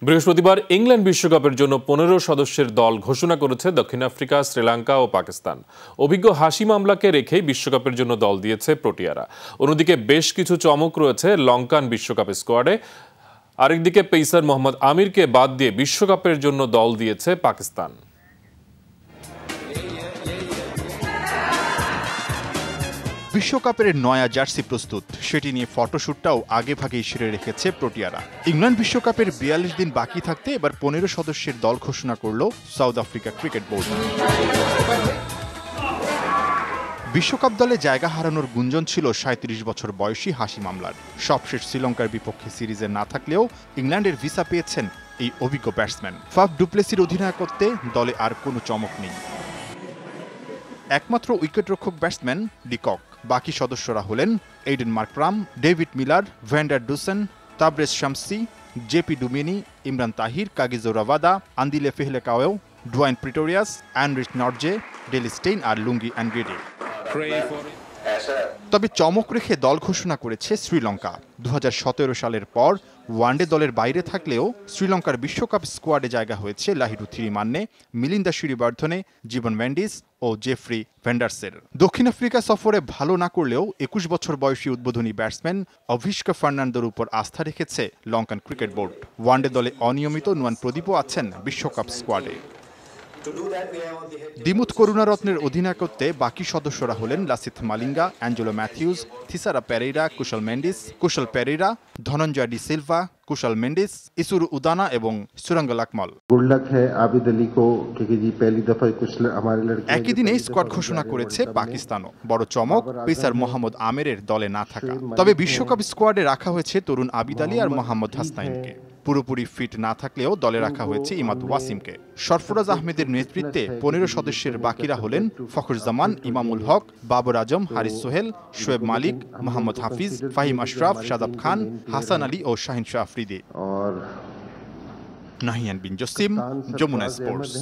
বৃহস্পতিবার ইংল্যান্ড বিশ্বকাপের জন্য ১৫ সদস্যের দল ঘোষণা করেছে দক্ষিণ আফ্রিকা, শ্রীলঙ্কা ও পাকিস্তান। অভিজ্ঞ হাশিম আমলাকে রেখেই বিশ্বকাপের জন্য দল দিয়েছে প্রোটিয়ারা। অন্যদিকে বেশ কিছু চমক রয়েছে লঙ্কান বিশ্বকাপের স্কোয়াডে। আরেকদিকে পেসার মোহাম্মদ আমিরকে বাদ দিয়ে বিশ্বকাপের জন্য দল দিয়েছে পাকিস্তান। বিশ্বকাপের নয়া জার্সি প্রস্তুত, সেটি নিয়ে ফটোশুটটাও আগে ভাগেই সেরে রেখেছে প্রোটিয়ারা। ইংল্যান্ড বিশ্বকাপের ৪২ দিন বাকি থাকতে এবার ১৫ সদস্যের দল ঘোষণা করল সাউথ আফ্রিকা ক্রিকেট বোর্ড। বিশ্বকাপ দলে জায়গা হারানোর গুঞ্জন ছিল ৩৭ বছর বয়সী হাশিম আমলার। সবশেষ শ্রীলঙ্কার বিপক্ষে সিরিজে না থাকলেও ইংল্যান্ডের ভিসা পেয়েছেন এই অভিজ্ঞ ব্যাটসম্যান। ফাফ ডুপ্লেসির অধিনায়কত্বে দলে আর কোনো চমক নেই। একমাত্র উইকেটরক্ষক ব্যাটসম্যান ডিকক। বাকি সদস্যরা হলেন Aiden Markram, David Miller, van der Dussen, Tabraiz Shamsi, JP Duminy, Imran Tahir, Kagiso Rabada, Andile Phehlukwayo, Dwaine Pretorius, Anrich Nortje, Dale Steyn আর লুঙ্গি অ্যানগ্রেডে। তবে চমক রেখে দল ঘোষণা করেছে শ্রীলঙ্কা। ২০১৭ সালের পর ওয়ানডে দলের বাইরে থাকলেও শ্রীলঙ্কার বিশ্বকাপ স্কোয়াডে জায়গা হয়েছে লাহিরু থিরিমান্নে, মিলিন্দা শিরিবর্ধনে, জীবন মেন্ডিস ও জেফ্রি ভেন্ডারসের। দক্ষিণ আফ্রিকা সফরে ভালো না করলেও ২১ বছর বয়সী উদ্বোধনী ব্যাটসম্যান অভিষেক ফার্নান্দোর উপর আস্থা রেখেছে লঙ্কান ক্রিকেট বোর্ড। ওয়ানডে দলে অনিয়মিত নুয়ান প্রদীপও আছেন বিশ্বকাপ স্কোয়াডে। দিমুথ করুণারত্নের অধিনায়কত্বে বাকি সদস্যরা হলেন লাসিথ মালিঙ্গা, অ্যাঞ্জেলো ম্যাথিউস, থিসারা পেরেইরা, কুশল মেন্ডিস, কুশল পেরেইরা, ধনঞ্জয় ডি সিলভা, কুশল মেন্ডিস, ইসুরু উদানা এবং সুরঙ্গ লাকমল। একই দিনে স্কোয়াড ঘোষণা করেছে পাকিস্তানও। বড় চমক পেসার মোহাম্মদ আমিরের দলে না থাকা। তবে বিশ্বকাপ স্কোয়াডে রাখা হয়েছে তরুণ আবিদ আলী আর মোহাম্মদ হাসনাইনকে। পুরোপুরি ফিট না থাকলেও দলে রাখা হয়েছে ইমাদ ওয়াসিমকে। সরফরাজ আহমেদের নেতৃত্বে ১৫ সদস্যের বাকিরা হলেন ফখরুজ্জামান, ইমামুল হক, বাবর আজম, হারিস সোহেল, শোয়েব মালিক, মোহাম্মদ হাফিজ, ফাহিম আশরাফ, শাদাব খান, হাসান আলী ও শাহিন শাহ আফ্রিদি। নাহিয়ান বিন জসিম, যমুনা স্পোর্টস।